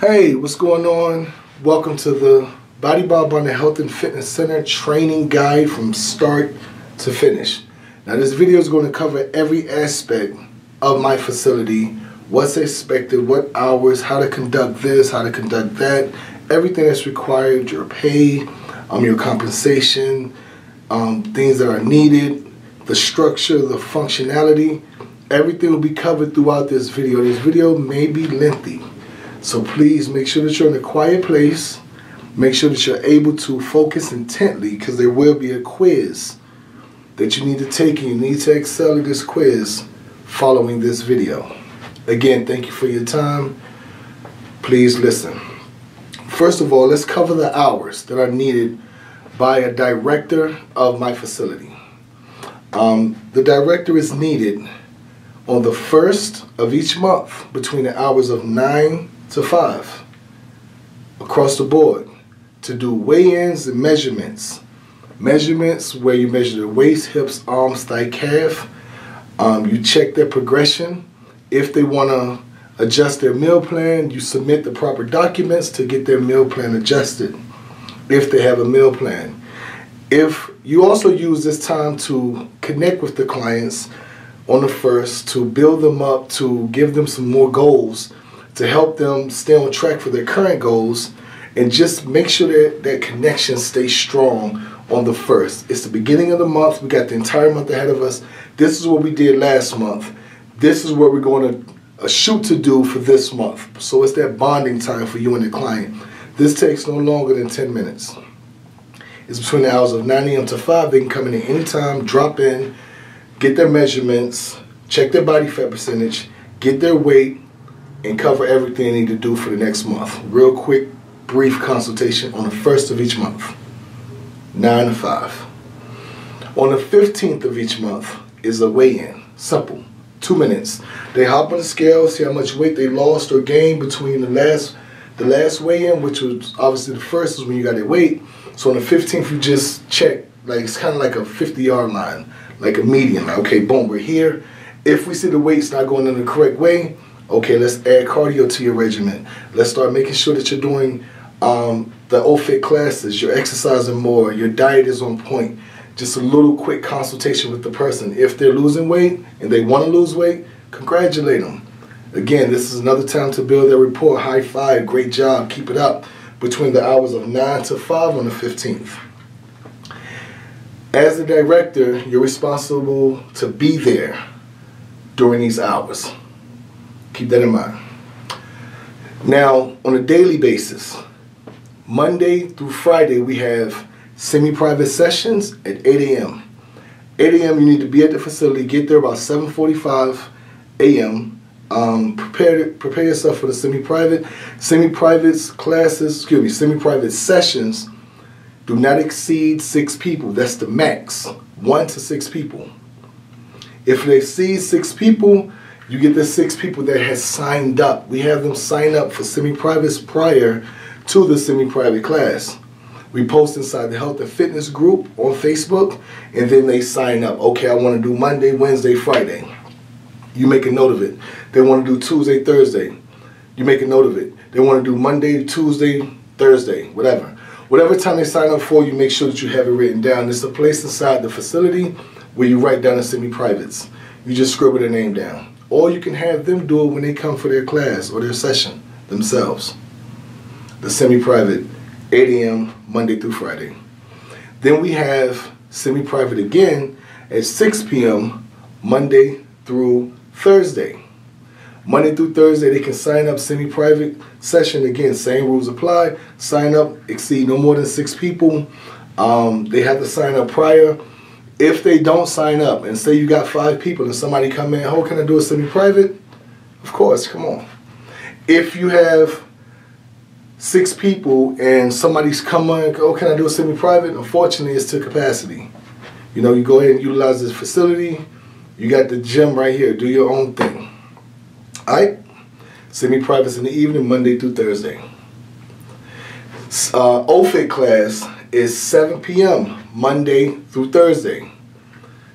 Hey, what's going on? Welcome to the Body Bob Barnett Health and Fitness Center training guide from start to finish. Now this video is going to cover every aspect of my facility, what's expected, what hours, how to conduct this, how to conduct that, everything that's required, your pay, your compensation, things that are needed, the structure, the functionality. Everything will be covered throughout this video. This video may be lengthy, so please make sure that you're in a quiet place. Make sure that you're able to focus intently, because there will be a quiz that you need to take, and you need to excel at this quiz following this video. Again, thank you for your time. Please listen. First of all, let's cover the hours that are needed by a director of my facility. The director is needed on the first of each month between the hours of 9 to 5 across the board to do weigh-ins and measurements. Measurements where you measure the waist, hips, arms, thigh, calf. You check their progression. If they want to adjust their meal plan, you submit the proper documents to get their meal plan adjusted if they have a meal plan. If you also use this time to connect with the clients on the first, to build them up, to give them some more goals, to help them stay on track for their current goals, and just make sure that that connection stays strong on the first. It's the beginning of the month. We got the entire month ahead of us. This is what we did last month. This is what we're going to shoot to do for this month. So it's that bonding time for you and the client. This takes no longer than 10 minutes. It's between the hours of 9 a.m. to 5. They can come in at any time, drop in, get their measurements, check their body fat percentage, get their weight, and cover everything they need to do for the next month. Real quick, brief consultation on the first of each month, 9 to 5. On the 15th of each month is a weigh-in. Simple, 2 minutes. They hop on the scale, see how much weight they lost or gained between the last weigh-in, which was obviously the first is when you got their weight. So on the 15th, you just check, like it's kind of like a 50-yard line, like a median. Like, okay, boom, we're here. If we see the weight's not going in the correct way, okay, let's add cardio to your regimen. Let's start making sure that you're doing the OFIT classes, you're exercising more, your diet is on point. Just a little quick consultation with the person. If they're losing weight and they want to lose weight, congratulate them. Again, this is another time to build their rapport. High five, great job, keep it up, between the hours of 9 to 5 on the 15th. As the director, you're responsible to be there during these hours. Keep that in mind. Now, on a daily basis, Monday through Friday, we have semi-private sessions at 8 a.m. 8 a.m. you need to be at the facility. Get there about 7:45 a.m. Prepare yourself for the semi-private. Semi-private sessions do not exceed 6 people. That's the max, 1 to 6 people. If it exceeds 6 people, you get the 6 people that has signed up. We have them sign up for semi-privates prior to the semi-private class. We post inside the health and fitness group on Facebook, and then they sign up. Okay, I want to do Monday, Wednesday, Friday. You make a note of it. They want to do Tuesday, Thursday. You make a note of it. They want to do Monday, Tuesday, Thursday, whatever. Whatever time they sign up for, you make sure that you have it written down. There's a place inside the facility where you write down the semi-privates. You just scribble their name down. Or you can have them do it when they come for their class or their session themselves. The semi-private, 8 a.m. Monday through Friday. Then we have semi-private again at 6 p.m. Monday through Thursday. Monday through Thursday, they can sign up semi-private session. Again, same rules apply. Sign up, exceed no more than 6 people. They have to sign up prior. If they don't sign up, and say you got 5 people and somebody come in, oh, can I do a semi-private? Of course, come on. If you have 6 people and somebody's come on, oh, can I do a semi-private? Unfortunately, it's to capacity. You know, you go ahead and utilize this facility. You got the gym right here. Do your own thing. All right? Semi-privates in the evening, Monday through Thursday. OFIT class is 7 p.m. Monday through Thursday.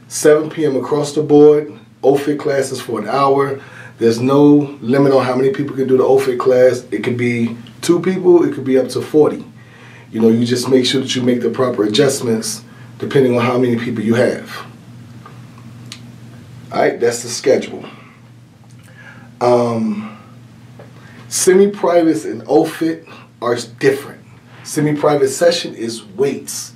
7 p.m. across the board. OFIT classes for an hour. There's no limit on how many people can do the OFIT class. It could be 2 people, it could be up to 40. You know, you just make sure that you make the proper adjustments depending on how many people you have. All right, that's the schedule. Semi-privates and OFIT are different. Semi-private session is weights.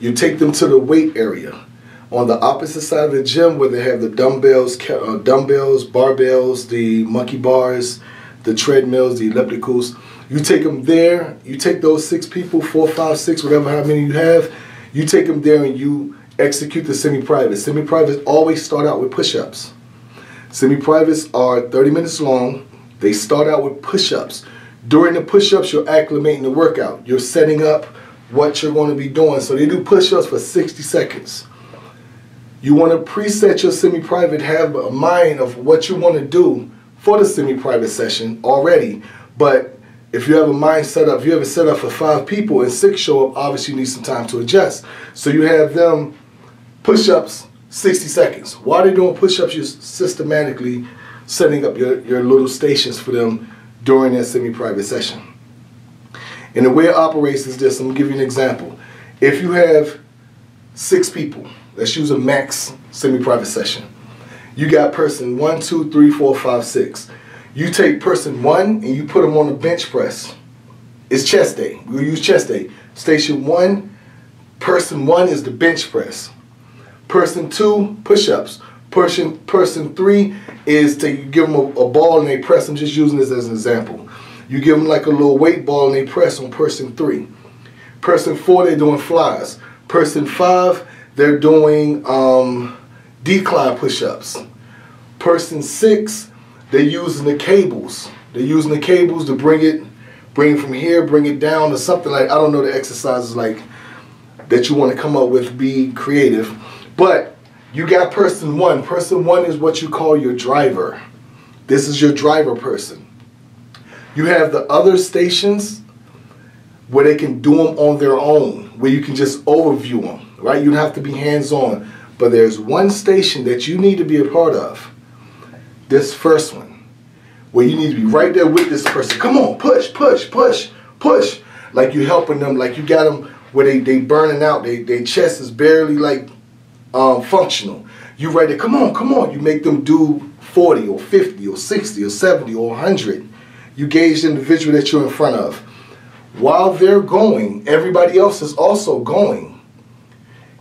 You take them to the weight area. On the opposite side of the gym where they have the dumbbells, barbells, the monkey bars, the treadmills, the ellipticals, you take them there, you take those 6 people, 4, 5, 6, whatever, how many you have, you take them there and you execute the semi-private. Semi-privates always start out with push-ups. Semi-privates are 30 minutes long. They start out with push-ups. During the push-ups, you're acclimating the workout. You're setting up what you're going to be doing. So they do push-ups for 60 seconds. You want to preset your semi-private, have a mind of what you want to do for the semi-private session already. But if you have a mind set up, if you have it set up for 5 people and 6 show up, obviously you need some time to adjust. So you have them push-ups 60 seconds. While they're doing push-ups, you're systematically setting up your little stations for them during that semi-private session. And the way it operates is this. I'm going to give you an example. If you have 6 people, let's use a max semi-private session. You got person 1, 2, 3, 4, 5, 6. You take person 1 and you put them on a bench press. It's chest day. We'll use chest day. Station 1, person 1 is the bench press. Person 2, push-ups. Person 3 is to give them a ball and they press. I'm just using this as an example. You give them like a little weight ball and they press on person 3. Person 4, they're doing flies. Person 5, they're doing decline push-ups. Person 6, they're using the cables. They're using the cables to bring it from here, bring it down, or something like, I don't know the exercises like that you want to come up with, be creative. But you got person 1. Person 1 is what you call your driver. This is your driver person. You have the other stations where they can do them on their own, where you can just overview them, right? You don't have to be hands-on. But there's one station that you need to be a part of. This first one, where you need to be right there with this person. Come on, push, push, push, push. Like you're helping them, like you got them where they burning out, their chest is barely like functional. You right there, come on, come on. You make them do 40 or 50 or 60 or 70 or 100. You gauge the individual that you're in front of. While they're going, everybody else is also going.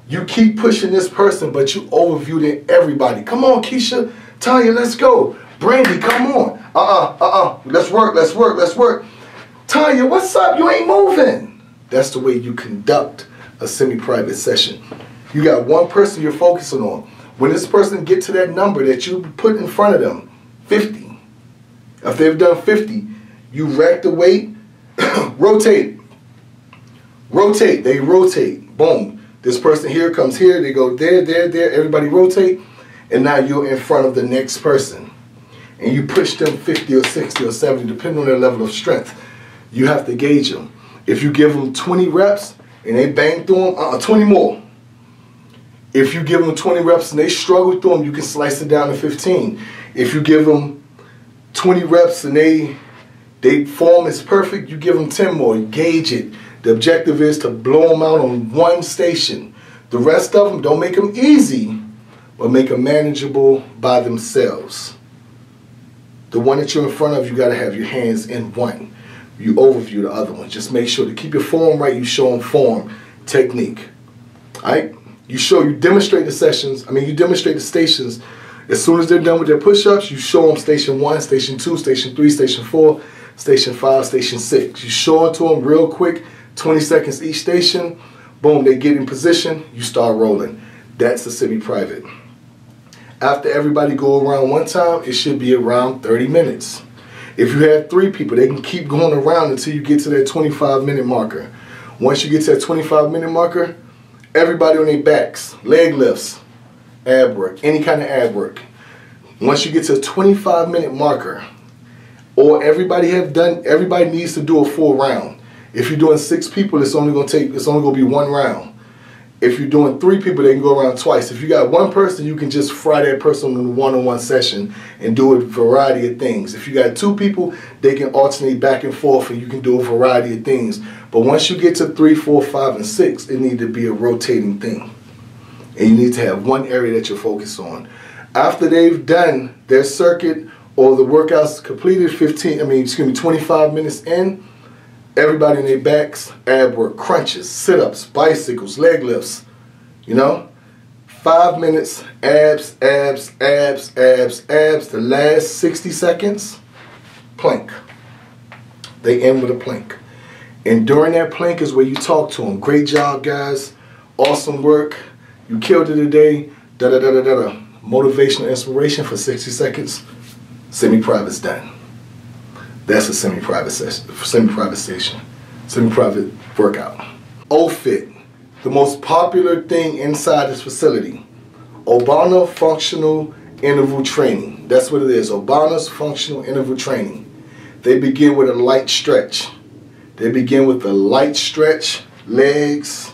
You keep pushing this person, but you overviewed everybody. Come on, Keisha, Tanya, let's go. Brandy, come on. Let's work, let's work, let's work. Tanya, what's up? You ain't moving. That's the way you conduct a semi-private session. You got one person you're focusing on. When this person get to that number that you put in front of them, 50. If they've done 50, you rack the weight, rotate. Rotate, they rotate, boom. This person here comes here, they go there, there, there, everybody rotate, and now you're in front of the next person. And you push them 50 or 60 or 70, depending on their level of strength. You have to gauge them. If you give them 20 reps and they bang through them, 20 more. If you give them 20 reps and they struggle through them, you can slice it down to 15. If you give them 20 reps and they form is perfect, you give them 10 more. You gauge it. The objective is to blow them out on one station. The rest of them, don't make them easy, but make them manageable by themselves. The one that you're in front of, you got to have your hands in one. You overview the other one. Just make sure to keep your form right. You show them form, technique. All right? You demonstrate the sessions. You demonstrate the stations. As soon as they're done with their push-ups, you show them station 1, station 2, station 3, station 4, station 5, station 6. You show it to them real quick, 20 seconds each station. Boom, they get in position. You start rolling. That's the semi-private. After everybody go around one time, it should be around 30 minutes. If you have 3 people, they can keep going around until you get to that 25-minute marker. Once you get to that 25-minute marker, everybody on their backs, leg lifts, ab work, any kind of ab work. Once you get to a 25-minute marker, or everybody needs to do a full round. If you're doing 6 people, it's only going to be 1 round. If you're doing 3 people, they can go around twice. If you got 1 person, you can just fry that person in a one-on-one session and do a variety of things. If you got 2 people, they can alternate back and forth and you can do a variety of things. But once you get to 3, 4, 5, and 6, it needs to be a rotating thing. And you need to have one area that you're focused on. After they've done their circuit or the workouts completed 25 minutes in, everybody in their backs, ab work, crunches, sit-ups, bicycles, leg lifts, 5 minutes, abs, abs, abs, abs, abs. The last 60 seconds, plank. They end with a plank. And during that plank is where you talk to them. Great job, guys. Awesome work. You killed it today. Da-da-da-da-da-da. Motivational inspiration for 60 seconds. Semi-private's done. That's a semi-private station, semi-private workout. OFIT, the most popular thing inside this facility. Obana Functional Interval Training. That's what it is, Obana's Functional Interval Training. They begin with a light stretch. Legs,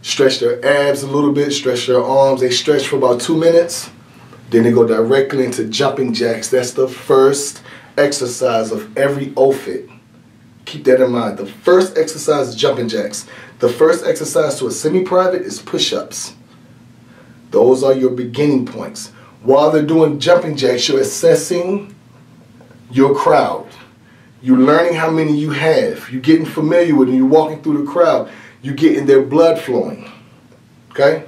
stretch their abs a little bit, stretch their arms. They stretch for about 2 minutes. Then they go directly into jumping jacks. That's the first exercise of every OFIT. Keep that in mind. The first exercise is jumping jacks. The first exercise to a semi-private is push-ups. Those are your beginning points. While they're doing jumping jacks, you're assessing your crowd. You're learning how many you have. You're getting familiar with them. You're walking through the crowd. You're getting their blood flowing. Okay?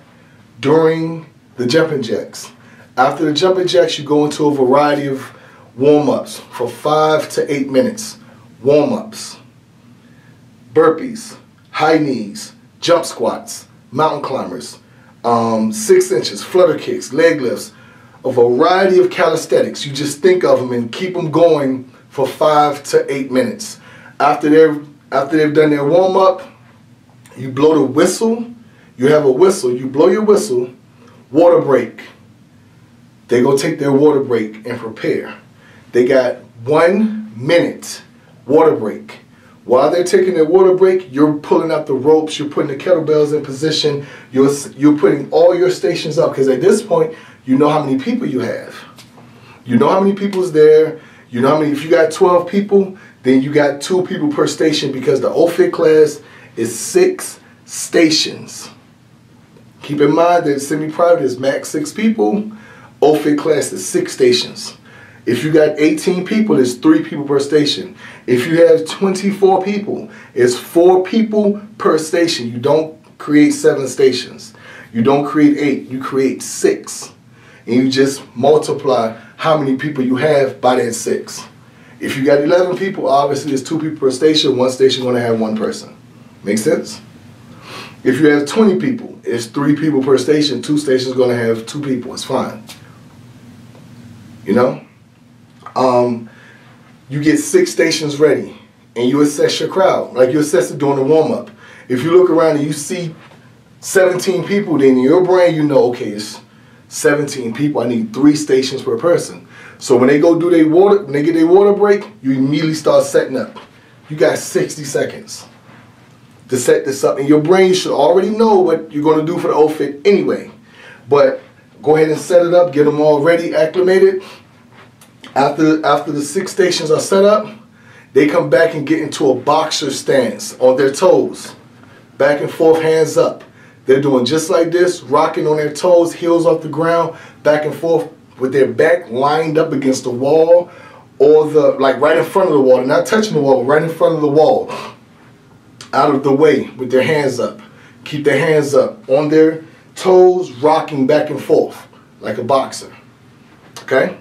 During the jumping jacks. After the jumping jacks, you go into a variety of warm-ups for 5 to 8 minutes. Warm-ups, burpees, high knees, jump squats, mountain climbers, 6 inches, flutter kicks, leg lifts, a variety of calisthenics. You just think of them and keep them going for 5 to 8 minutes. After they've done their warm-up, you blow the whistle. You have a whistle. You blow your whistle, water break. They go take their water break and prepare. They got 1 minute water break. While they're taking their water break, you're pulling out the ropes, you're putting the kettlebells in position, you're putting all your stations up, because at this point, you know how many people you have. You know how many people's there. You know how many, if you got 12 people, then you got 2 people per station, because the OFIT class is 6 stations. Keep in mind that semi-private is max 6 people. OFIT class is 6 stations. If you got 18 people, it's 3 people per station. If you have 24 people, it's 4 people per station. You don't create 7 stations. You don't create 8, you create 6. And you just multiply how many people you have by that 6. If you got 11 people, obviously it's 2 people per station. 1 station going to have 1 person. Make sense? If you have 20 people, it's 3 people per station. 2 stations going to have 2 people. It's fine. You know? You get 6 stations ready and you assess your crowd. Like you assess it during the warm-up. If you look around and you see 17 people, then in your brain you know, okay, it's 17 people. I need 3 stations per person. So when they go do their water, when they get their water break, you immediately start setting up. You got 60 seconds to set this up. In your brain, you should already know what you're going to do for the OFIT anyway. But go ahead and set it up, get them all ready, acclimated. After the 6 stations are set up, they come back and get into a boxer stance on their toes. Back and forth, hands up. They're doing just like this, rocking on their toes, heels off the ground, back and forth with their back lined up against the wall, or like right in front of the wall, not touching the wall, right in front of the wall. Out of the way with their hands up. Keep their hands up on their toes, rocking back and forth like a boxer. Okay?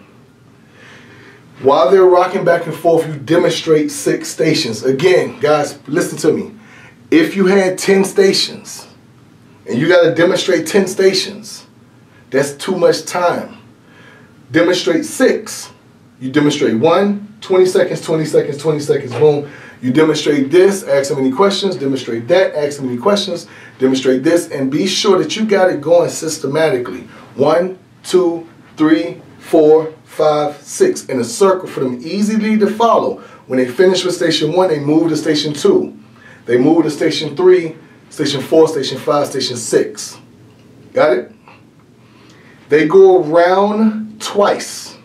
While they're rocking back and forth, you demonstrate 6 stations. Again, guys, listen to me. If you had 10 stations and you got to demonstrate 10 stations, that's too much time. Demonstrate 6. You demonstrate 1, 20 seconds, 20 seconds, 20 seconds, boom. You demonstrate this, ask them any questions, demonstrate that, ask them any questions, demonstrate this, and be sure that you got it going systematically. 1, 2, 3, 4, 5, 6 in a circle for them easily to follow. When they finish with station 1, they move to station 2. They move to station 3, Station 4, Station 5, Station 6. Got it? They go around twice.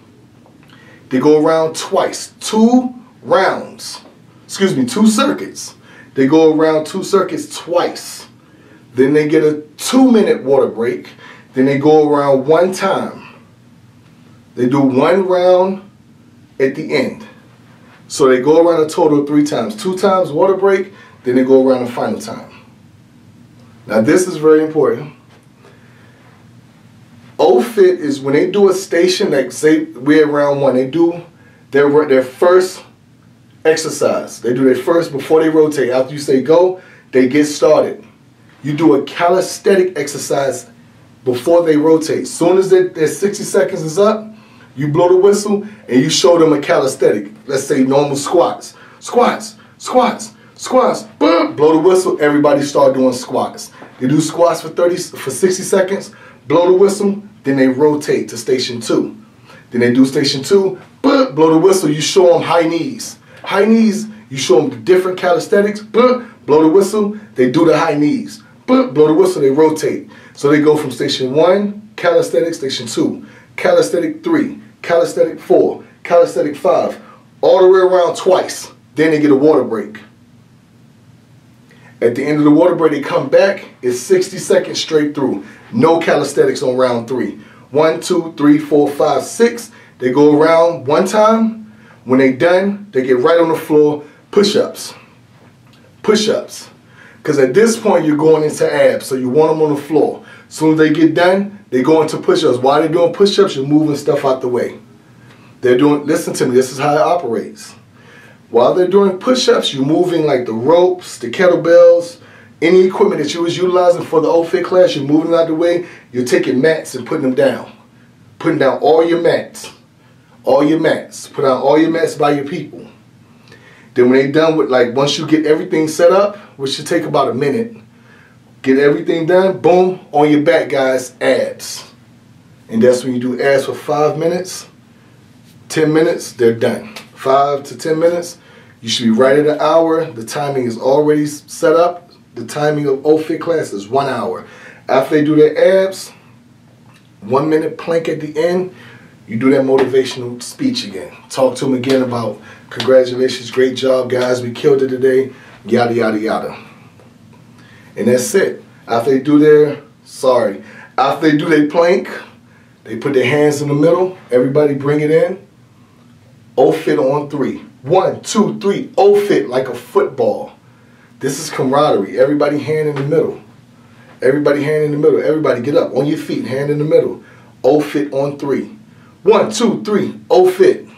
They go around twice. 2 rounds. Excuse me, 2 circuits. They go around 2 circuits twice. Then they get a 2-minute water break. Then they go around 1 time. They do 1 round at the end. So they go around a total of 3 times. 2 times water break, then they go around the final time. Now this is very important. OFIT is when they do a station, like say we're at round 1, they do their first exercise. They do their first before they rotate. After you say go, they get started. You do a calisthenic exercise before they rotate. Soon as their 60 seconds is up, you blow the whistle and you show them a calisthenic. Let's say normal squats. Squats, squats, squats. Boom, blow the whistle, everybody start doing squats. They do squats for 60 seconds, blow the whistle, then they rotate to station 2. Then they do station 2, boom, blow the whistle, you show them high knees. High knees, you show them the different calisthenics, boom, blow the whistle, they do the high knees. Boom, blow the whistle, they rotate. So they go from station 1, calisthenic, station 2, calisthenic 3, calisthenic 4, calisthenic 5, all the way around twice. Then they get a water break. At the end of the water break, they come back. It's 60 seconds straight through. No calisthenics on round 3. 1, 2, 3, 4, 5, 6. They go around 1 time. When they done, they get right on the floor. Push-ups. Push-ups. Because at this point, you're going into abs, so you want them on the floor. As soon as they get done, they go into push-ups. While they're doing push-ups, you're moving stuff out the way. They're doing, listen to me, this is how it operates. While they're doing push-ups, you're moving like the ropes, the kettlebells, any equipment that you was utilizing for the OFIT class, you're moving it out the way. You're taking mats and putting them down. Putting down all your mats. All your mats. Put down all your mats by your people. Then when they're done with, like, once you get everything set up, which should take about a minute, get everything done, boom, on your back, guys, abs. And that's when you do abs for 5 minutes, 10 minutes, they're done. 5 to 10 minutes, you should be right at an hour. The timing is already set up. The timing of OFIT class is 1 hour. After they do their abs, 1 minute plank at the end, you do that motivational speech again. Talk to them again about, congratulations, great job, guys, we killed it today, yada, yada, yada. And that's it. After they do their plank, they put their hands in the middle, everybody bring it in, OFIT on 3. 1, 2, 3, OFIT like a football. This is camaraderie. Everybody hand in the middle. Everybody hand in the middle. Everybody get up on your feet, hand in the middle. OFIT on 3. 1, 2, 3, OFIT.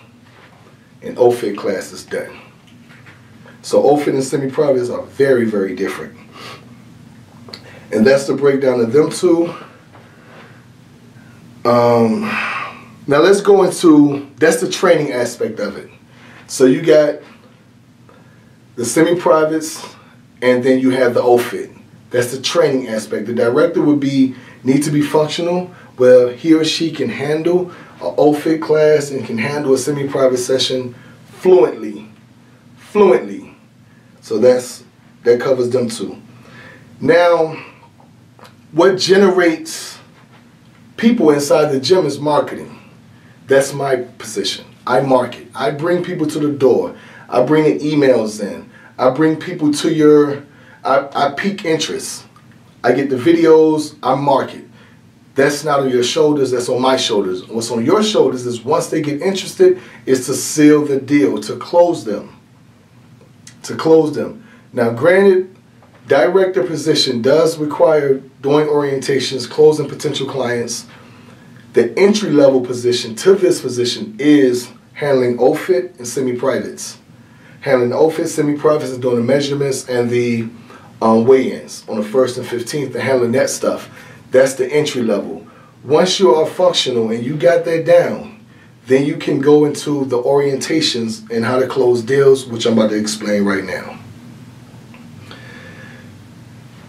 And OFIT class is done. So OFIT and semi-privates are very, very different. And that's the breakdown of them two. Now let's go into, that's the training aspect of it. So you got the semi-privates and then you have the OFIT. That's the training aspect. The director would need to be functional, where he or she can handle an OFIT class and can handle a semi-private session fluently. So that covers them too. Now, what generates people inside the gym is marketing. That's my position. I market. I bring people to the door. I bring the emails in. I bring people to I pique interest. I get the videos, I market. That's not on your shoulders, that's on my shoulders. What's on your shoulders is once they get interested, is to seal the deal, to close them. Now granted, director position does require doing orientations, closing potential clients. The entry level position to this position is handling OFIT and semi-privates. Handling the OFIT, semi-privates, and doing the measurements and the weigh-ins on the 1st and 15th, and handling that stuff. That's the entry level. Once you are functional and you got that down, then you can go into the orientations and how to close deals, which I'm about to explain right now.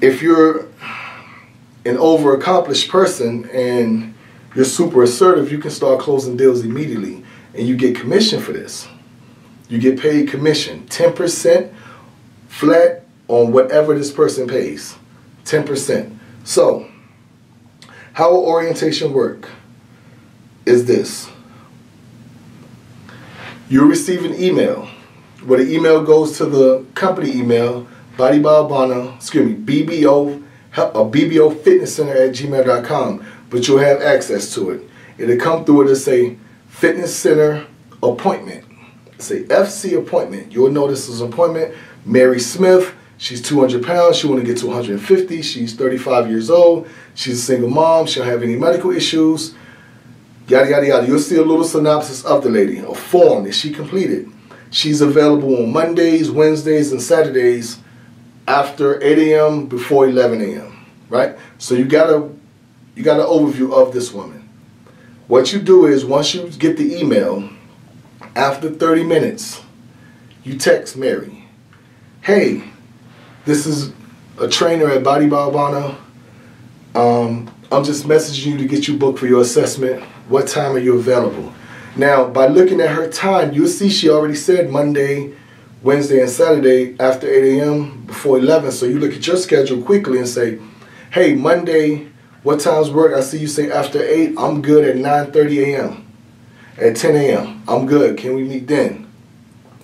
If you're an over-accomplished person and you're super assertive, you can start closing deals immediately, and you get commission for this. You get paid commission, 10% flat on whatever this person pays. 10%. So, how will orientation work is this. You receive an email. Where the email goes to the company email, BBO Fitness Center at gmail.com, but you'll have access to it. It'll come through, it'll say Fitness Center Appointment. It'll say FC Appointment. You'll notice this appointment. Mary Smith, she's 200 pounds, she want to get to 150, she's 35 years old, she's a single mom, she don't have any medical issues, yada, yada, yada. You'll see a little synopsis of the lady, a form that she completed. She's available on Mondays, Wednesdays, and Saturdays after 8 a.m. before 11 a.m. Right? So you got an overview of this woman. What you do is once you get the email, after 30 minutes, you text Mary. Hey, this is a trainer at Body Balbano. I'm just messaging you to get you booked for your assessment. What time are you available? Now, by looking at her time, you'll see she already said Monday, Wednesday, and Saturday after 8 a.m. before 11. So you look at your schedule quickly and say, hey, Monday, what times work? I see you say after 8. I'm good at 9:30 a.m. At 10 a.m. I'm good. Can we meet then?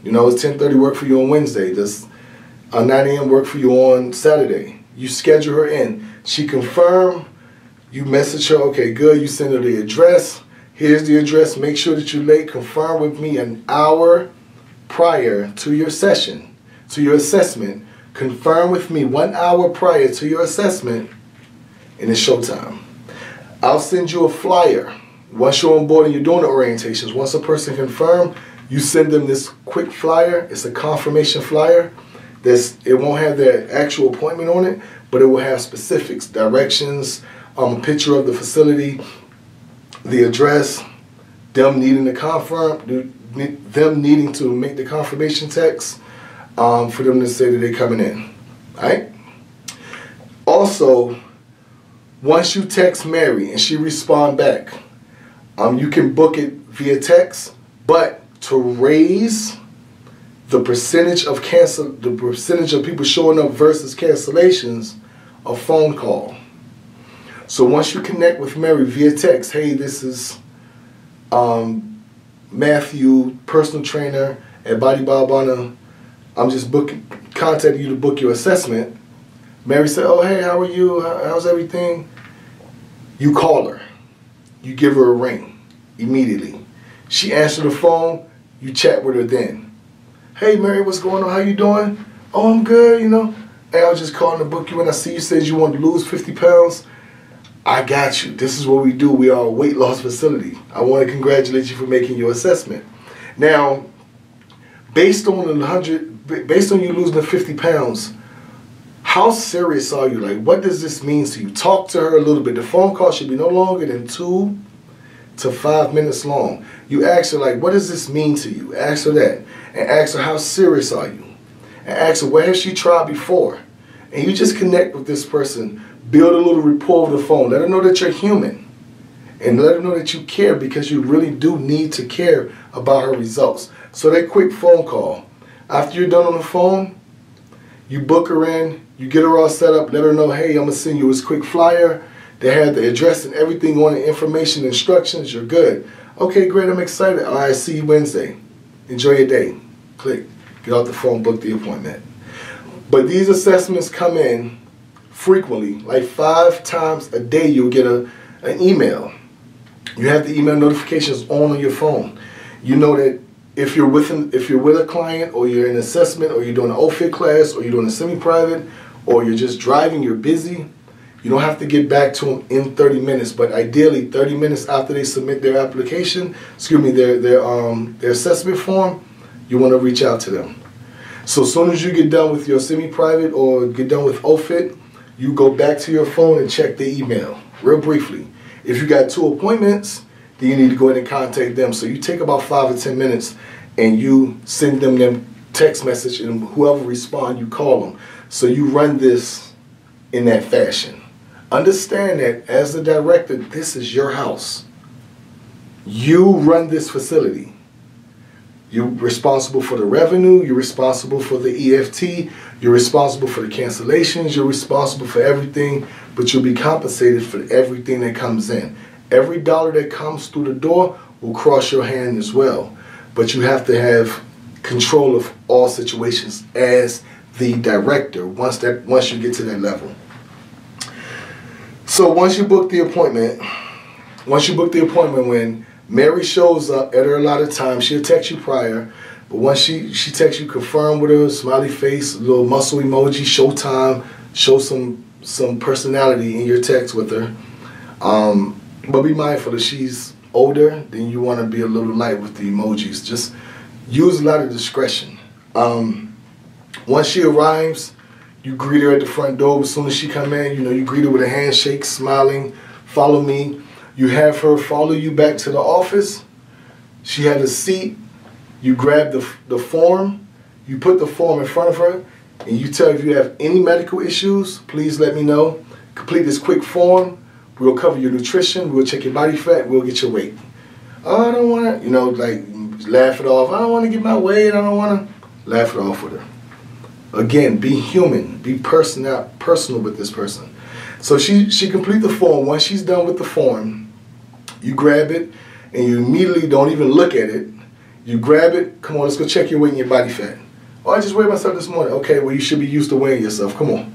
You know, it's 10:30 work for you on Wednesday? Does 9 a.m. work for you on Saturday? You schedule her in. She confirm. You message her, okay, good. You send her the address. Here's the address. Make sure that you're late. Confirm with me an hour prior to your session, to your assessment. Confirm with me 1 hour prior to your assessment, and it's showtime. I'll send you a flyer. Once you're on board and you're doing the orientations, once a person confirms, you send them this quick flyer. It's a confirmation flyer. It won't have their actual appointment on it, but it will have specifics, directions, a picture of the facility, the address, them needing to confirm, them needing to make the confirmation text for them to say that they're coming in. All right? Also, once you text Mary and she respond back, you can book it via text, but to raise the percentage of people showing up versus cancellations, a phone call. So once you connect with Mary via text, hey, this is Matthew, personal trainer at Body Balbano. I'm just contacting you to book your assessment. Mary said, oh, hey, how are you? How's everything? You call her. You give her a ring immediately. She answered the phone. You chat with her then. Hey, Mary, what's going on? How you doing? Oh, I'm good, you know. Hey, I was just calling to book you, and I see you said you want to lose 50 pounds. I got you. This is what we do. We are a weight loss facility. I want to congratulate you for making your assessment. Now, based on you losing the 50 pounds, how serious are you? Like, what does this mean to you? Talk to her a little bit. The phone call should be no longer than 2 to 5 minutes long. You ask her, like, what does this mean to you? Ask her that. And ask her, how serious are you? And ask her, where has she tried before? And you just connect with this person. Build a little rapport over the phone. Let her know that you're human. And let her know that you care, because you really do need to care about her results. So that quick phone call. After you're done on the phone, you book her in. You get her all set up. Let her know, hey, I'm going to send you this quick flyer. They have the address and everything on it, information, instructions. You're good. Okay, great. I'm excited. All right, see you Wednesday. Enjoy your day. Click. Get off the phone. Book the appointment. But these assessments come in frequently, like 5 times a day. You'll get an email. You have the email notifications on your phone. You know that if you're with a client, or you're in assessment, or you're doing an OFIT class, or you're doing a semi-private, or you're just driving, you're busy, you don't have to get back to them in 30 minutes. But ideally, 30 minutes after they submit their application, their assessment form, you want to reach out to them. So as soon as you get done with your semi-private or get done with OFIT, you go back to your phone and check the email real briefly. If you got 2 appointments, then you need to go ahead and contact them. So you take about 5 or 10 minutes and you send them text message, and whoever responds, you call them. So you run this in that fashion. Understand that as the director, this is your house. You run this facility. You're responsible for the revenue, you're responsible for the EFT, you're responsible for the cancellations, you're responsible for everything, but you'll be compensated for everything that comes in. Every dollar that comes through the door will cross your hand as well. But you have to have control of all situations as the director once you get to that level. So once you book the appointment, when Mary shows up at her allotted time, she'll text you prior, but once she texts you, confirm with her, smiley face, a little muscle emoji, show time, show some personality in your text with her. But be mindful that she's older, then you want to be a little light with the emojis. Just use a lot of discretion. Once she arrives, you greet her at the front door. As soon as she come in, you greet her with a handshake, smiling, follow me. You have her follow you back to the office. She had a seat. You grab the form. You put the form in front of her, and you tell her if you have any medical issues, please let me know. Complete this quick form. We'll cover your nutrition. We'll check your body fat. We'll get your weight. Oh, I don't want to, like laugh it off. I don't want to get my weight. I don't want to laugh it off with her. Again, be human. Be personal with this person. So she complete the form. Once she's done with the form, you grab it and you immediately don't even look at it. You grab it. Come on, let's go check your weight and your body fat. Oh, I just weighed myself this morning. Okay, well, you should be used to weighing yourself. Come on.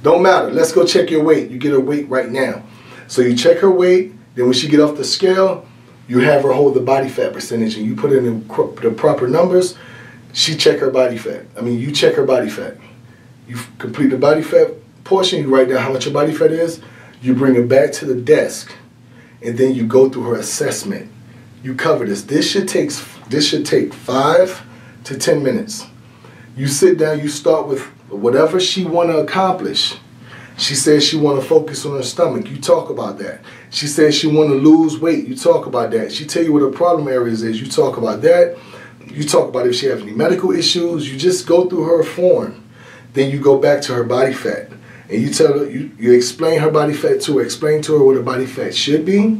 Don't matter. Let's go check your weight. You get her weight right now. So you check her weight. Then when she get off the scale, you have her hold the body fat percentage and you put in the proper numbers. She check her body fat. You check her body fat. You complete the body fat portion. You write down how much your body fat is. You bring her back to the desk, and then you go through her assessment. You cover this. This should take 5 to 10 minutes. You sit down. You start with whatever she want to accomplish. She says she want to focus on her stomach. You talk about that. She says she want to lose weight. You talk about that. She tell you what her problem areas is. You talk about that. You talk about if she has any medical issues. You just go through her form. Then you go back to her body fat. And you tell her, you explain her body fat to her. Explain to her what her body fat should be.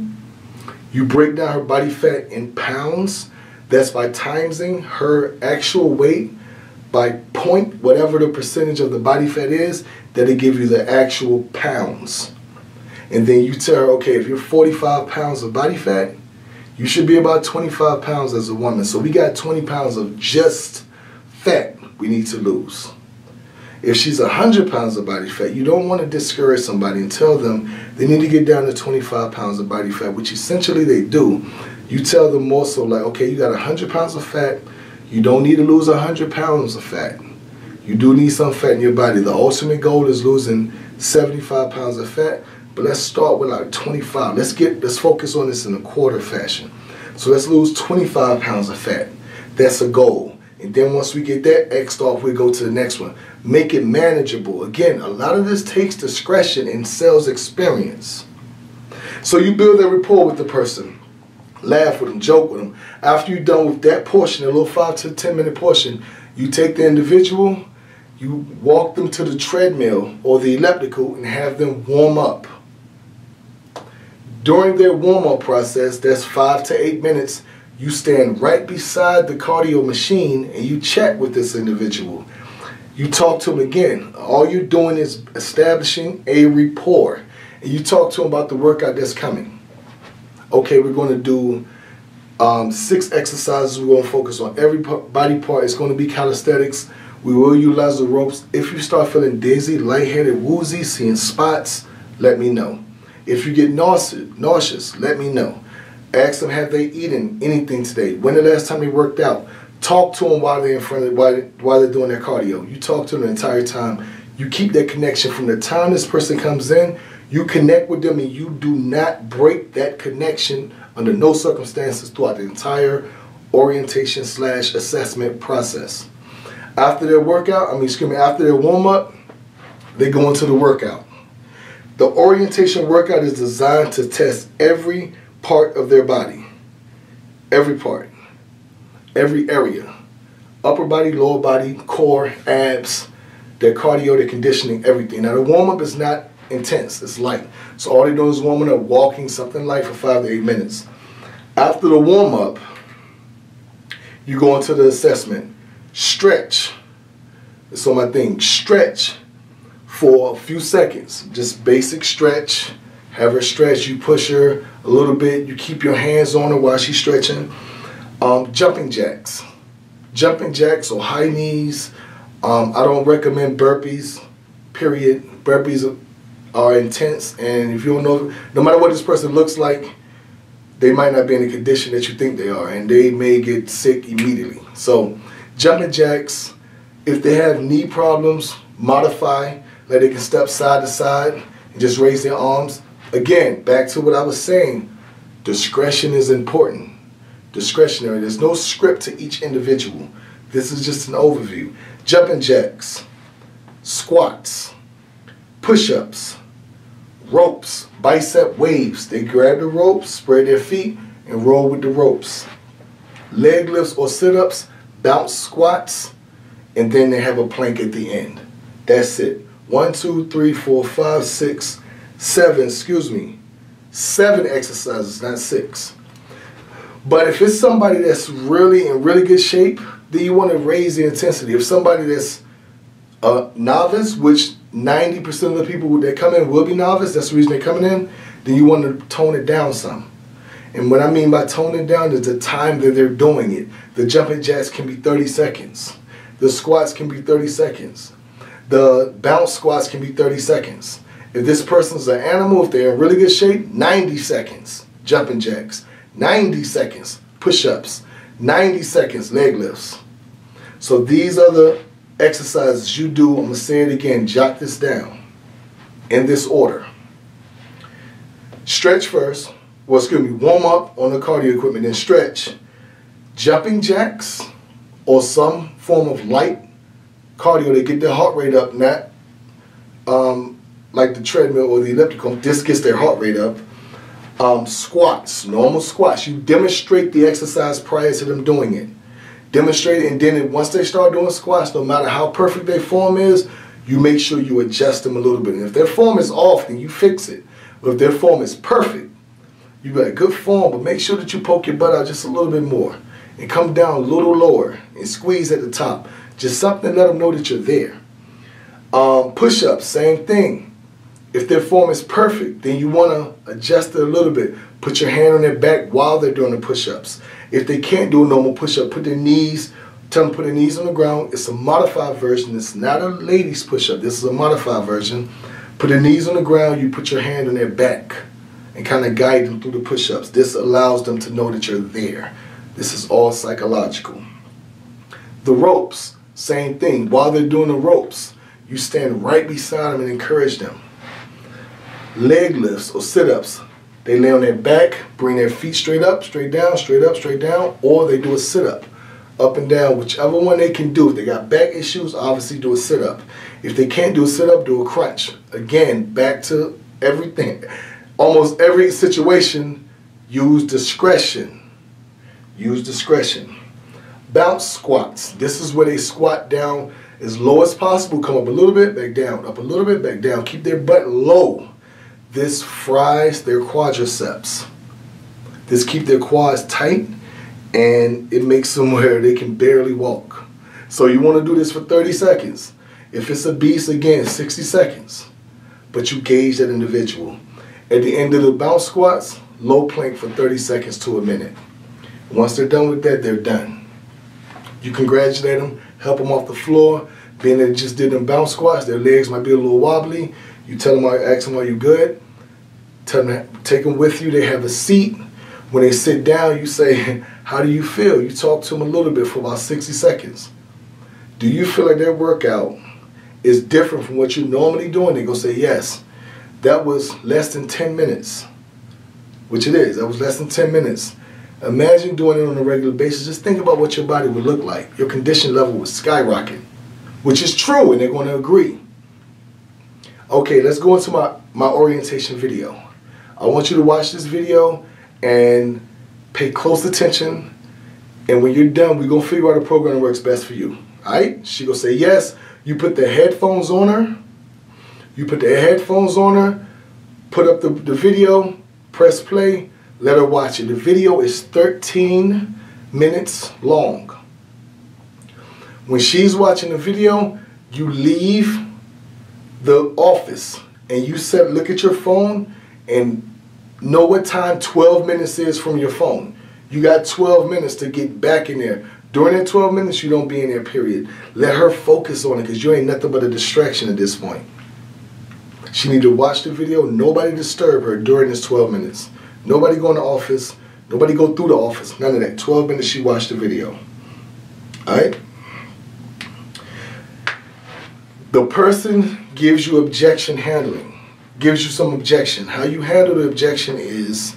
You break down her body fat in pounds. That's by timesing her actual weight by point, whatever the percentage of the body fat is, that'll give you the actual pounds. And then you tell her, okay, if you're 45 pounds of body fat, you should be about 25 pounds as a woman. So we got 20 pounds of just fat we need to lose. If she's 100 pounds of body fat, you don't want to discourage somebody and tell them they need to get down to 25 pounds of body fat, which essentially they do. You tell them more so like, okay, you got 100 pounds of fat. You don't need to lose 100 pounds of fat. You do need some fat in your body. The ultimate goal is losing 75 pounds of fat, but let's start with like 25. Let's focus on this in a quarter fashion. So let's lose 25 pounds of fat. That's a goal. And then once we get that X'd off, we go to the next one. Make it manageable. Again, a lot of this takes discretion and sales experience. So you build that rapport with the person. Laugh with them, joke with them. After you're done with that portion, a little 5 to 10 minute portion, you take the individual, you walk them to the treadmill or the elliptical and have them warm up. During their warm-up process, that's 5 to 8 minutes, you stand right beside the cardio machine and you chat with this individual. You talk to them again. All you're doing is establishing a rapport. And you talk to them about the workout that's coming. Okay, we're going to do 6 exercises. We're going to focus on every body part. It's going to be calisthenics. We will utilize the ropes. If you start feeling dizzy, lightheaded, woozy, seeing spots, let me know. If you get nauseous, let me know. Ask them, have they eaten anything today? When the last time they worked out? Talk to them while they're in front of while they're doing their cardio. You talk to them the entire time. You keep that connection from the time this person comes in. You connect with them and you do not break that connection under no circumstances throughout the entire orientation / assessment process. After their workout, after their warm up, they go into the workout. The orientation workout is designed to test every part of their body. Every part. Every area. Upper body, lower body, core, abs, their cardio, their conditioning, everything. Now the warm up is not intense, it's light. So all they're doing is warming up, walking, something light for 5 to 8 minutes. After the warm up, You go into the assessment. Stretch. It's on my thing. Stretch for a few seconds. Just basic stretch. Have her stretch. You push her a little bit. You keep your hands on her while she's stretching. Jumping jacks. Jumping jacks or high knees. I don't recommend burpees, period. Burpees are intense, and if you don't know, no matter what this person looks like, they might not be in the condition that you think they are, and they may get sick immediately. So jumping jacks, if they have knee problems, modify, like they can step side to side and just raise their arms. Again, back to what I was saying, discretion is important. Discretionary. There's no script to each individual. This is just an overview. Jumping jacks, squats, push-ups, ropes, bicep waves. They grab the ropes, spread their feet, and roll with the ropes. Leg lifts or sit-ups, bounce squats, and then they have a plank at the end. That's it. 1, 2, 3, 4, 5, 6, 7, 7 exercises, not 6. But if it's somebody that's really in really good shape, then you want to raise the intensity. If somebody that's a novice, which 90% of the people that come in will be novice, that's the reason they're coming in, then you want to tone it down some. And what I mean by toning it down is the time that they're doing it. The jumping jacks can be 30 seconds. The squats can be 30 seconds. The bounce squats can be 30 seconds. If this person's an animal, if they're in really good shape, 90 seconds jumping jacks. 90 seconds push-ups, 90 seconds leg lifts. So these are the exercises you do. I'm going to say it again. Jot this down in this order. Stretch first. Well, excuse me, warm up on the cardio equipment, then stretch. Jumping jacks or some form of light cardio to get their heart rate up, not like the treadmill or the elliptical. This gets their heart rate up. Squats, normal squats. You demonstrate the exercise prior to them doing it. Demonstrate it, and then once they start doing squats, no matter how perfect their form is, you make sure you adjust them a little bit. And if their form is off, then you fix it. But if their form is perfect, you got a good form, but make sure that you poke your butt out just a little bit more and come down a little lower and squeeze at the top. Just something to let them know that you're there. Push-ups, same thing. If their form is perfect, then you want to adjust it a little bit. Put your hand on their back while they're doing the push-ups. If they can't do a normal push-up, put their knees, tell them to put their knees on the ground. It's a modified version. It's not a ladies push-up. This is a modified version. Put their knees on the ground. You put your hand on their back and kind of guide them through the push-ups. This allows them to know that you're there. This is all psychological. The ropes, same thing. While they're doing the ropes, you stand right beside them and encourage them. Leg lifts or sit-ups, they lay on their back, bring their feet straight up, straight down, straight up, straight down, or they do a sit-up, up and down, whichever one they can do. If they got back issues, obviously do a sit-up. If they can't do a sit-up, do a crunch. Again, back to everything. Almost every situation, use discretion. Use discretion. Bounce squats. This is where they squat down as low as possible, come up a little bit, back down, up a little bit, back down. Keep their butt low. This fries their quadriceps. This keep their quads tight, and it makes them where they can barely walk. So you want to do this for 30 seconds. If it's a beast, again, 60 seconds. But you gauge that individual. At the end of the bounce squats, low plank for 30 seconds to a minute. Once they're done with that, they're done. You congratulate them, help them off the floor. Being that they just did them bounce squats, their legs might be a little wobbly. You tell them, ask them, are you good? Tell them, take them with you. They have a seat. When they sit down, you say, how do you feel? You talk to them a little bit for about 60 seconds. Do you feel like their workout is different from what you're normally doing? They're going to say, yes. That was less than 10 minutes, which it is. That was less than 10 minutes. Imagine doing it on a regular basis. Just think about what your body would look like. Your condition level would skyrocket, which is true, and they're going to agree. Okay, let's go into my orientation video. I want you to watch this video and pay close attention. And when you're done, we're going to figure out a program that works best for you. All right? She's going to say yes. You put the headphones on her. You put the headphones on her. Put up the video. Press play. Let her watch it. The video is 13 minutes long. When she's watching the video, you leave the office and you look at your phone and know what time 12 minutes is from your phone. You got 12 minutes to get back in there. During that 12 minutes, you don't be in there, period. Let her focus on it, because you ain't nothing but a distraction at this point. She need to watch the video. Nobody disturb her during this 12 minutes. Nobody go in the office. Nobody go through the office. None of that. 12 minutes she watched the video. All right? The person gives you objection handling. Gives you some objection. How you handle the objection is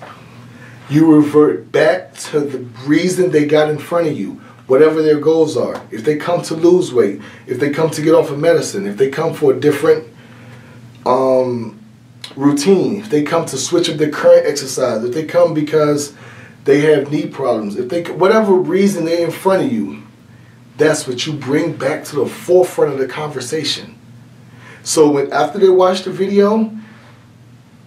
you revert back to the reason they got in front of you. Whatever their goals are. If they come to lose weight, if they come to get off of medicine, if they come for a different routine, if they come to switch up their current exercise, if they come because they have knee problems, if they, whatever reason they're in front of you, that's what you bring back to the forefront of the conversation. So after they watch the video,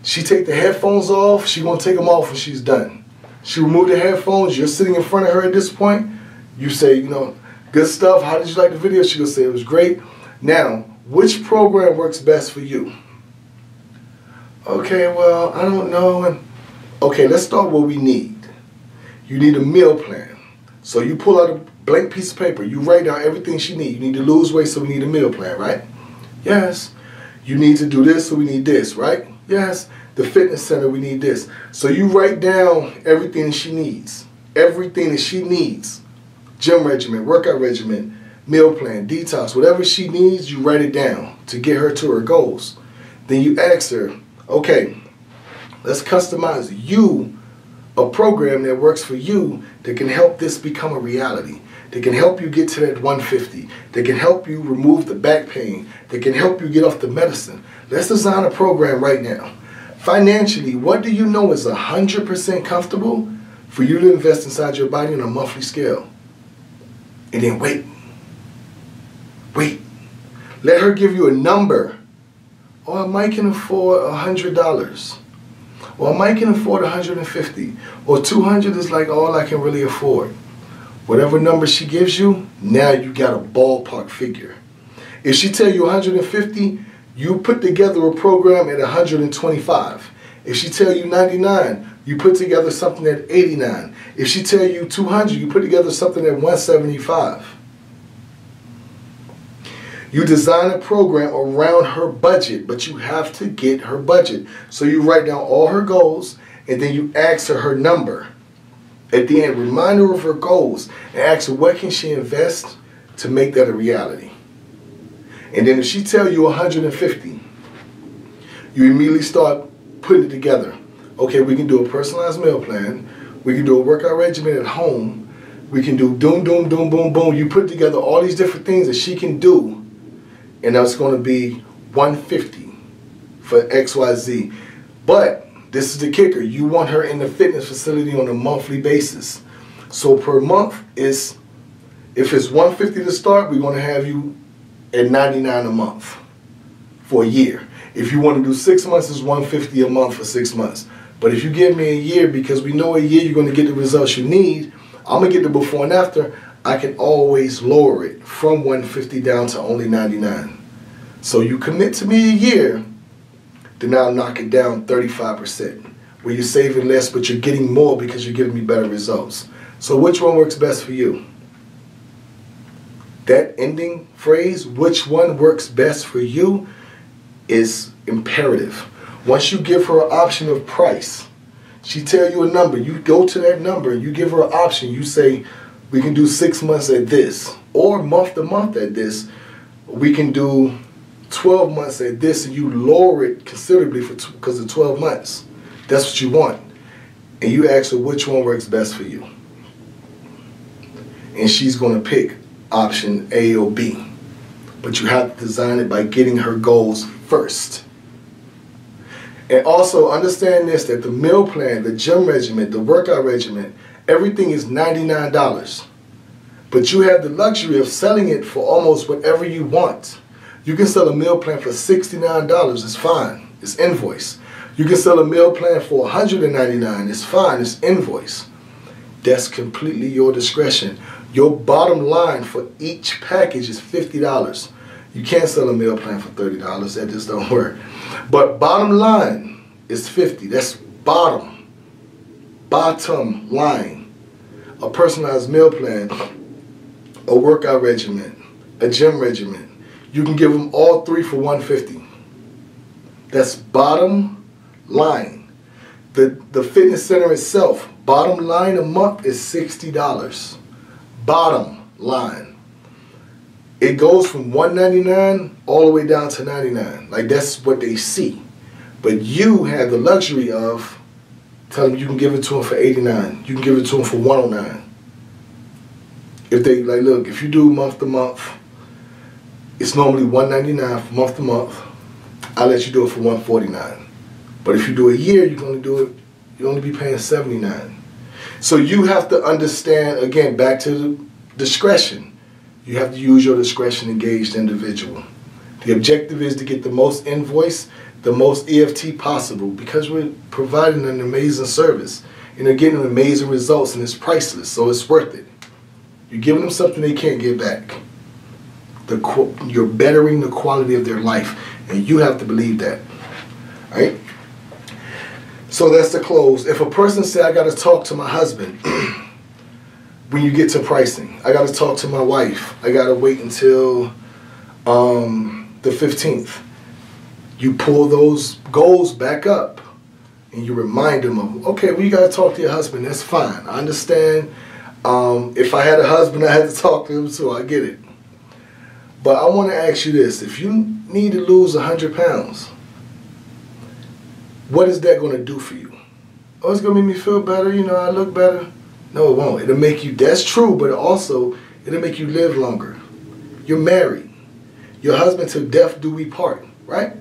she take the headphones off, she gonna take them off when she's done. She remove the headphones, you're sitting in front of her at this point, you say, you know, good stuff, how did you like the video? She gonna say, it was great. Now, which program works best for you? Okay, well, I don't know. Okay, let's start what we need. You need a meal plan. So you pull out a blank piece of paper, you write down everything she needs. You need to lose weight, so we need a meal plan, right? Yes. You need to do this, so we need this, right? Yes. The fitness center, we need this. So you write down everything that she needs. Everything that she needs. Gym regimen, workout regimen, meal plan, detox, whatever she needs, you write it down to get her to her goals. Then you ask her, okay, let's customize you a program that works for you that can help this become a reality, that can help you get to that 150, that can help you remove the back pain, that can help you get off the medicine. Let's design a program right now. Financially, what do you know is 100% comfortable for you to invest inside your body on a monthly scale? And then wait. Let her give you a number. Or I might can afford $100. Or I might can afford $150. Or $200 is like all I can really afford. Whatever number she gives you, now you got a ballpark figure. If she tell you $150, you put together a program at $125. If she tell you $99, you put together something at $89. If she tell you $200, you put together something at $175. You design a program around her budget, but you have to get her budget. So you write down all her goals, and then you ask her number. At the end, remind her of her goals, and ask her what can she invest to make that a reality. And then if she tell you $150, you immediately start putting it together. Okay, we can do a personalized meal plan. We can do a workout regimen at home. We can do doom, doom, doom, boom, boom. You put together all these different things that she can do, and that's going to be $150 for XYZ. But this is the kicker. You want her in the fitness facility on a monthly basis. So per month, if it's $150 to start, we're going to have you at $99 a month for a year. If you want to do 6 months, it's $150 a month for 6 months. But if you give me a year, because we know a year you're going to get the results you need, I'm going to get the before and after, I can always lower it from $150 down to only $99. So you commit to me a year, then I'll knock it down 35%, where you're saving less, but you're getting more because you're giving me better results. So which one works best for you? That ending phrase, which one works best for you, is imperative. Once you give her an option of price, she tell you a number, you go to that number, you give her an option, you say, we can do 6 months at this, or month to month at this. We can do 12 months at this, and you lower it considerably because of 12 months. That's what you want. And you ask her which one works best for you. And she's going to pick option A or B. But you have to design it by getting her goals first. And also understand this, that the meal plan, the gym regimen, the workout regimen, everything is $99. But you have the luxury of selling it for almost whatever you want. You can sell a meal plan for $69, it's fine, it's invoice. You can sell a meal plan for $199, it's fine, it's invoice. That's completely your discretion. Your bottom line for each package is $50. You can't sell a meal plan for $30. That just don't work. But bottom line is $50. That's bottom line. A personalized meal plan, a workout regimen, a gym regimen. You can give them all three for $150. That's bottom line. The fitness center itself, bottom line a month is $60. Bottom line. It goes from $199 all the way down to $99. Like, that's what they see. But you have the luxury of telling them you can give it to them for $89. You can give it to them for $109. If they, like, look, if you do month to month, it's normally $199 from month to month. I'll let you do it for $149. But if you do a year, you can only do it, you only be paying $79. So you have to understand, again, back to the discretion. You have to use your discretion, engage the individual. The objective is to get the most invoice, the most EFT possible, because we're providing an amazing service and they're getting amazing results, and it's priceless, so it's worth it. You're giving them something they can't get back. You're bettering the quality of their life, and you have to believe that. All right? So that's the close. If a person say, I got to talk to my husband, when you get to pricing, I got to talk to my wife, I got to wait until the 15th. You pull those goals back up and you remind them of, okay, well, you got to talk to your husband. That's fine. I understand. If I had a husband, I had to talk to him, so I get it. But I want to ask you this. If you need to lose 100 pounds, what is that going to do for you? Oh, it's going to make me feel better. You know, I look better. No, it won't. It'll make you, that's true, but also it'll make you live longer. You're married. Your husband till death do we part, right?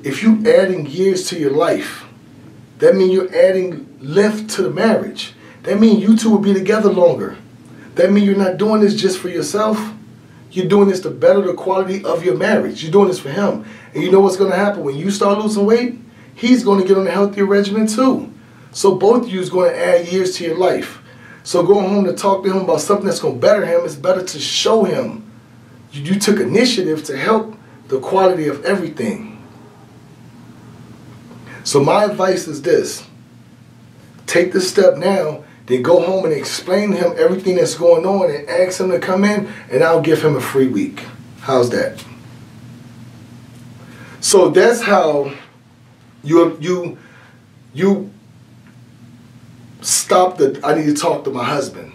If you adding years to your life, that means you're adding length to the marriage. That means you two will be together longer. That means you're not doing this just for yourself. You're doing this to better the quality of your marriage. You're doing this for him. And you know what's going to happen? When you start losing weight, he's going to get on a healthier regimen too. So both of you is going to add years to your life. So going home to talk to him about something that's going to better him, it's better to show him you took initiative to help the quality of everything. So my advice is this. Take this step now, then go home and explain to him everything that's going on and ask him to come in, and I'll give him a free week. How's that? So that's how you stop the, I need to talk to my husband.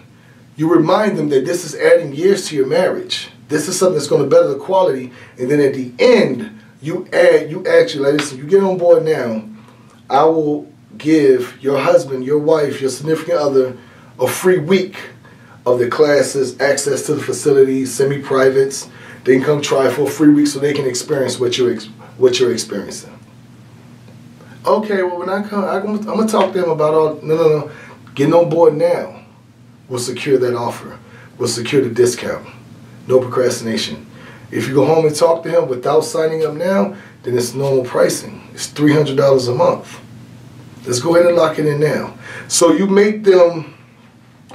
You remind them that this is adding years to your marriage. This is something that's going to better the quality. And then at the end, you actually, like, listen, you get on board now, I will give your husband, your wife, your significant other a free week of the classes, access to the facilities, semi-privates. They can come try for a free week so they can experience what you're experiencing. Okay, well, when I come, I'm going to talk to him about all, no. Getting on board now will secure that offer. Will secure the discount. No procrastination. If you go home and talk to him without signing up now, then it's normal pricing. It's $300 a month. Let's go ahead and lock it in now. So you make them,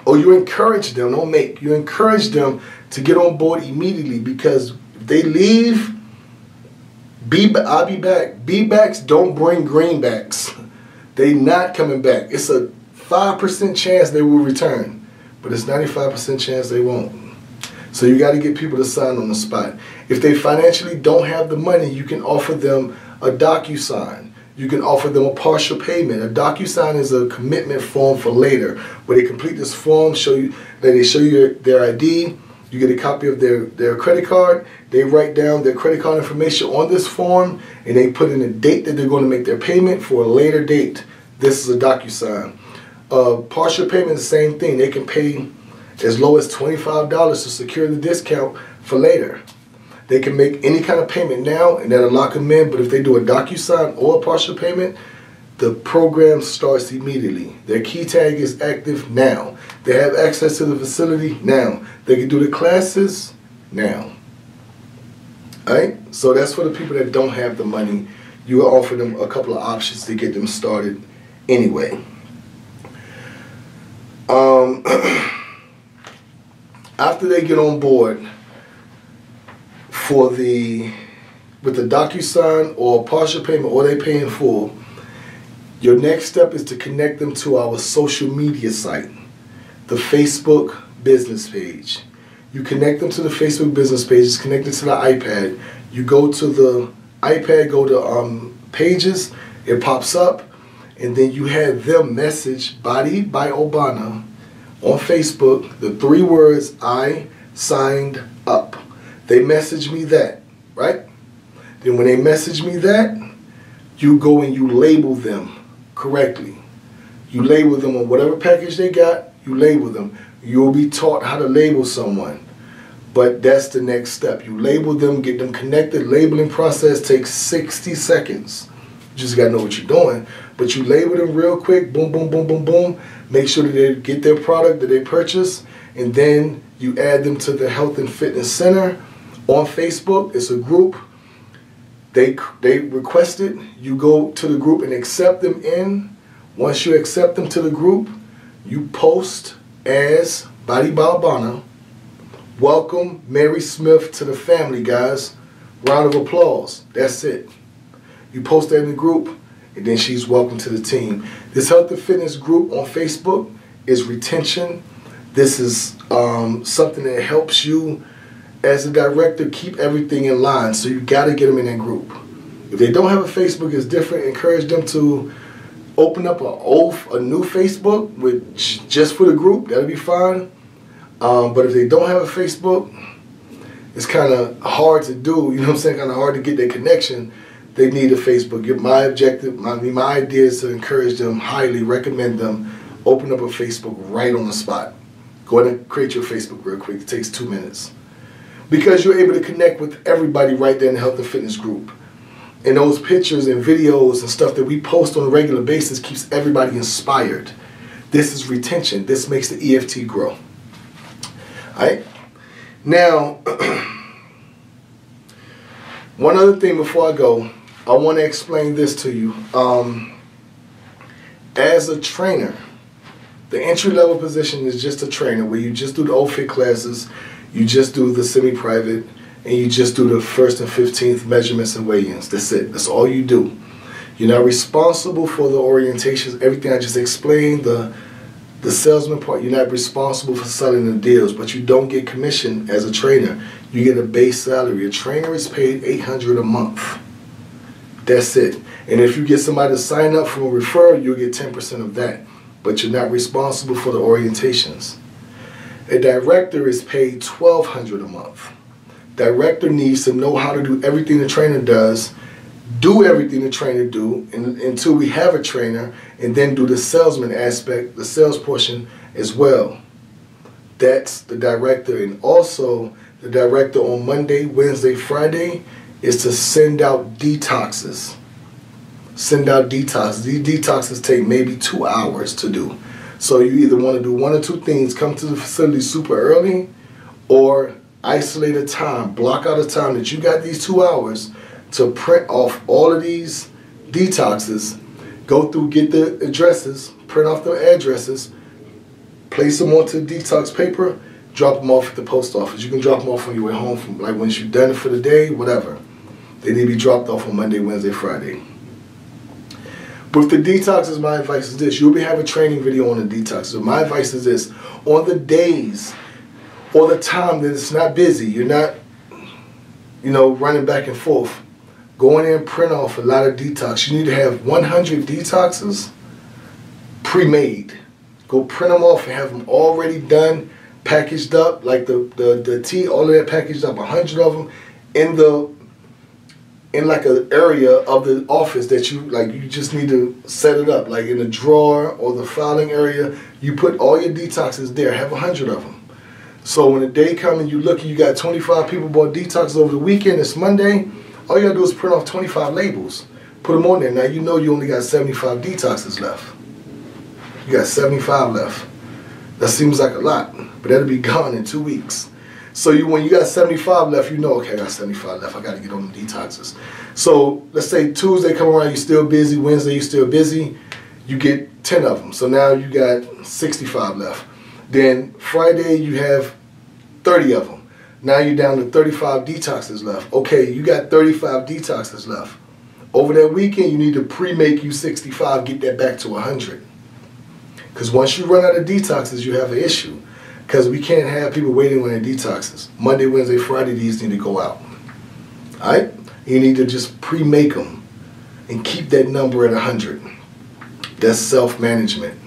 or you encourage them, don't make, you encourage them to get on board immediately, because if they leave, I'll be back. B-backs don't bring greenbacks. They not coming back. It's a 5% chance they will return, but it's 95% chance they won't. So you got to get people to sign on the spot. If they financially don't have the money, you can offer them a DocuSign. You can offer them a partial payment. A DocuSign is a commitment form for later, where they complete this form, they show you their ID, you get a copy of their credit card, they write down their credit card information on this form, and they put in a date that they're going to make their payment for a later date. This is a DocuSign. Partial payment is the same thing. They can pay as low as $25 to secure the discount for later. They can make any kind of payment now, and that'll lock them in, but if they do a DocuSign or a partial payment, the program starts immediately. Their key tag is active now. They have access to the facility now. They can do the classes now. All right? So that's for the people that don't have the money. You offer them a couple of options to get them started anyway. after they get on board with the DocuSign or partial payment, or they pay in full, your next step is to connect them to our social media site, the Facebook business page. You connect them to the Facebook business page. It's connected to the iPad. You go to the iPad, go to pages, it pops up, and then you have them message Body by Obana on Facebook, the 3 words, I signed up. They message me that, right? Then when they message me that, you go and you label them correctly. You label them on whatever package they got, you label them. You'll be taught how to label someone. But that's the next step. You label them, get them connected. Labeling process takes 60 seconds. You just got to know what you're doing. But you label them real quick, boom, boom, boom, boom, boom. Make sure that they get their product that they purchase. And then you add them to the Health and Fitness Center on Facebook. It's a group. They request it. You go to the group and accept them in. Once you accept them to the group, you post as Body by Obana. Welcome Mary Smith to the family, guys. Round of applause. That's it. You post that in the group, and then she's welcome to the team. This Health and Fitness group on Facebook is retention. This is something that helps you as a director keep everything in line. So you got to get them in that group. If they don't have a Facebook, it's different. Encourage them to open up a new Facebook with just for the group. That'll be fine. But if they don't have a Facebook, it's kind of hard to do. You know what I'm saying? Kind of hard to get their connection. They need a Facebook. My objective, my idea is to encourage them, highly recommend them, open up a Facebook right on the spot. Go ahead and create your Facebook real quick. It takes 2 minutes. Because you're able to connect with everybody right there in the Health and Fitness group. And those pictures and videos and stuff that we post on a regular basis keeps everybody inspired. This is retention. This makes the EFT grow. All right? Now, one other thing before I go, I want to explain this to you. As a trainer, the entry-level position is just a trainer where you just do the OFIT classes, you just do the semi-private, and you just do the 1st and 15th measurements and weigh-ins. That's it. That's all you do. You're not responsible for the orientations, everything I just explained, the salesman part. You're not responsible for selling the deals, but you don't get commission as a trainer. You get a base salary. A trainer is paid $800 a month. That's it. And if you get somebody to sign up for a referral, you'll get 10% of that. But you're not responsible for the orientations. A director is paid $1,200 a month. Director needs to know how to do everything the trainer does, do everything the trainer do until we have a trainer, and then do the salesman aspect, the sales portion as well. That's the director. And also the director on Monday, Wednesday, Friday is to send out detoxes. Send out detoxes. These detoxes take maybe 2 hours to do. So you either want to do one or two things, come to the facility super early, or isolate a time, block out a time that you got these 2 hours to print off all of these detoxes, go through, get the addresses, print off the addresses, place them onto detox paper, drop them off at the post office. You can drop them off when you went home, from like once you're done for the day, whatever. They need to be dropped off on Monday, Wednesday, Friday. With the detoxes, my advice is this. You'll be having a training video on the detoxes. So my advice is this. On the days or the time that it's not busy, you're not, running back and forth, go in there and print off a lot of detox. You need to have 100 detoxes pre-made. Go print them off and have them already done, packaged up, like the tea, all of that packaged up, 100 of them in like an area of the office that you just need to set it up, like in the drawer or the filing area. You put all your detoxes there, have 100 of them. So when the day comes and you look and you got 25 people bought detoxes over the weekend, it's Monday, all you gotta do is print off 25 labels, put them on there. Now you know you only got 75 detoxes left. You got 75 left. That seems like a lot, but that'll be gone in 2 weeks. So when you got 75 left, you know, okay, I got 75 left. I got to get on the detoxes. So let's say Tuesday come around, you're still busy. Wednesday, you're still busy. You get 10 of them. So now you got 65 left. Then Friday, you have 30 of them. Now you're down to 35 detoxes left. Okay, you got 35 detoxes left. Over that weekend, you need to pre-make you 65, get that back to 100. Because once you run out of detoxes, you have an issue. Because we can't have people waiting on their detoxes. Monday, Wednesday, Friday, these need to go out. All right? You need to just pre-make them and keep that number at 100. That's self-management.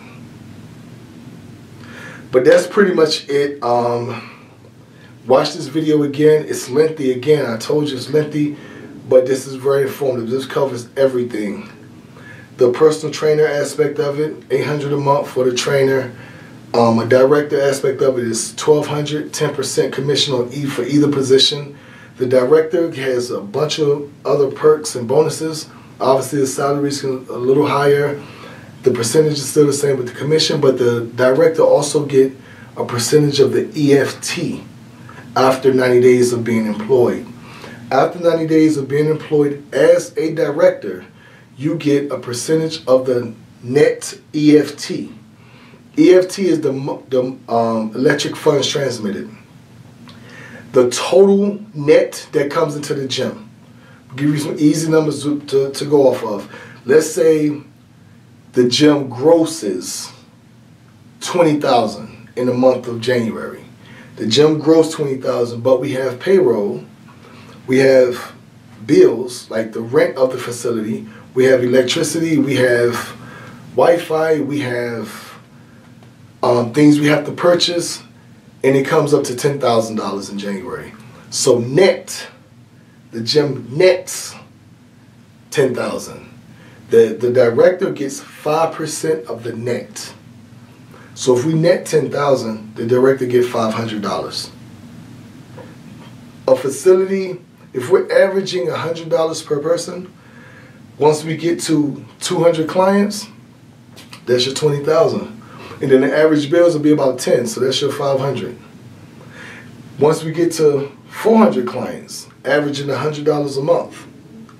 But that's pretty much it. Watch this video again. It's lengthy again. I told you it's lengthy, but this is very informative. This covers everything. The personal trainer aspect of it, $800 a month for the trainer. A director aspect of it is $1,200, 10% commission on for either position. The director has a bunch of other perks and bonuses. Obviously, the salary is a little higher. The percentage is still the same with the commission, but the director also get a percentage of the EFT after 90 days of being employed. After 90 days of being employed as a director, you get a percentage of the net EFT. EFT is the electric funds transmitted. The total net that comes into the gym. I'll give you some easy numbers to go off of. Let's say the gym grosses $20,000 in the month of January. The gym gross $20,000, but we have payroll, we have bills like the rent of the facility, we have electricity, we have Wi-Fi, we have things we have to purchase, and it comes up to $10,000 in January. So net, the gym nets $10,000. The director gets 5% of the net. So if we net $10,000, the director gets $500. A facility, if we're averaging $100 per person, once we get to 200 clients, that's your $20,000. And then the average bills will be about 10, so that's your 500. Once we get to 400 clients, averaging $100 a month,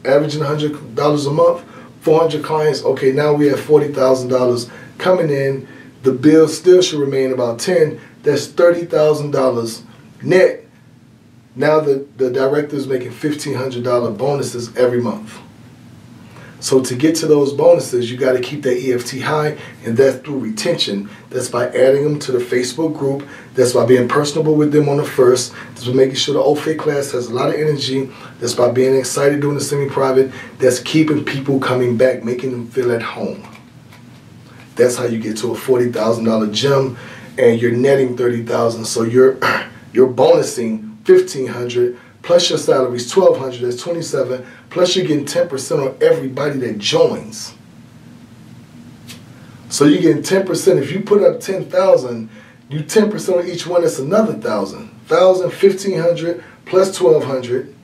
averaging $100 a month, 400 clients, okay, now we have $40,000 coming in. The bill still should remain about 10. That's $30,000 net. Now the director is making $1,500 bonuses every month. So to get to those bonuses, you got to keep that EFT high, and that's through retention. That's by adding them to the Facebook group. That's by being personable with them on the first. That's by making sure the OFIT class has a lot of energy. That's by being excited doing the semi-private. That's keeping people coming back, making them feel at home. That's how you get to a $40,000 gym, and you're netting $30,000. So you're bonusing $1,500. Plus your salary is $1,200, that's $2,700, plus you're getting 10% on everybody that joins. So you're getting 10%. If you put up 10,000, you 10% on each one, that's another 1,000. 1,000, 1,500, plus 1,200.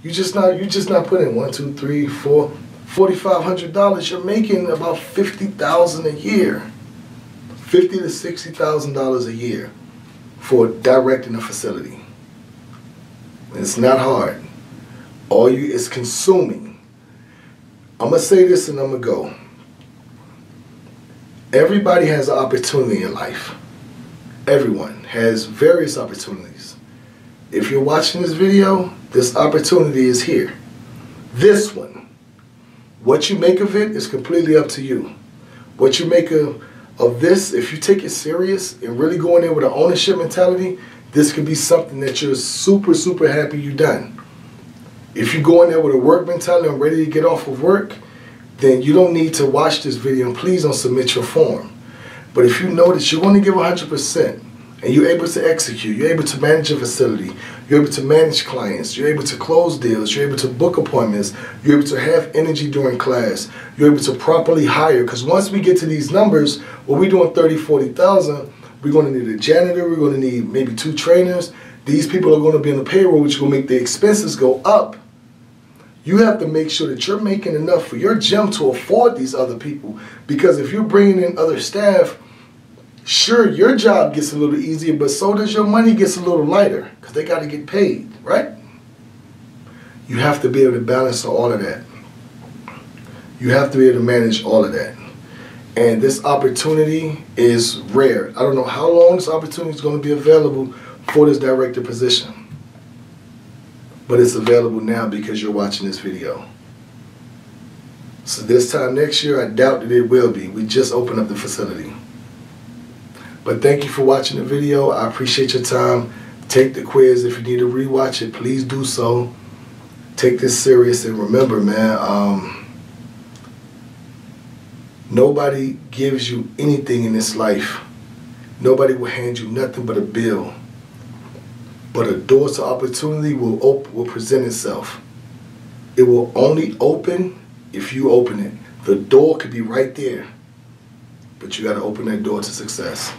You just not putting $1, 2, 3, 4, $4,500. You're making about $50,000 a year. $50,000 to $60,000 a year for directing a facility. It's not hard. All you is consuming. I'm going to say this and I'm going to go. Everybody has an opportunity in life. Everyone has various opportunities. If you're watching this video, this opportunity is here. This one. What you make of it is completely up to you. What you make of this, if you take it serious and really go in there with an ownership mentality, this could be something that you're super, super happy you done. If you go in there with a work mentality and ready to get off of work, then you don't need to watch this video, and please don't submit your form. But if you know that you're going to give 100% and you're able to execute, you're able to manage a facility, you're able to manage clients, you're able to close deals, you're able to book appointments, you're able to have energy during class, you're able to properly hire. Because once we get to these numbers, well, we're doing 30, 40,000, we're going to need a janitor, we're going to need maybe 2 trainers. These people are going to be on the payroll, which will make the expenses go up. You have to make sure that you're making enough for your gym to afford these other people. Because if you're bringing in other staff, sure, your job gets a little easier, but so does your money gets a little lighter because they got to get paid, right? You have to be able to balance all of that. You have to be able to manage all of that. And this opportunity is rare. I don't know how long this opportunity is going to be available for this director position. But it's available now because you're watching this video. So this time next year, I doubt that it will be. We just opened up the facility. But thank you for watching the video. I appreciate your time. Take the quiz. If you need to rewatch it, please do so. Take this serious, and remember, man, nobody gives you anything in this life. Nobody will hand you nothing but a bill. But a door to opportunity will present itself. It will only open if you open it. The door could be right there, but you got to open that door to success.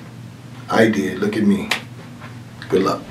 I did. Look at me. Good luck.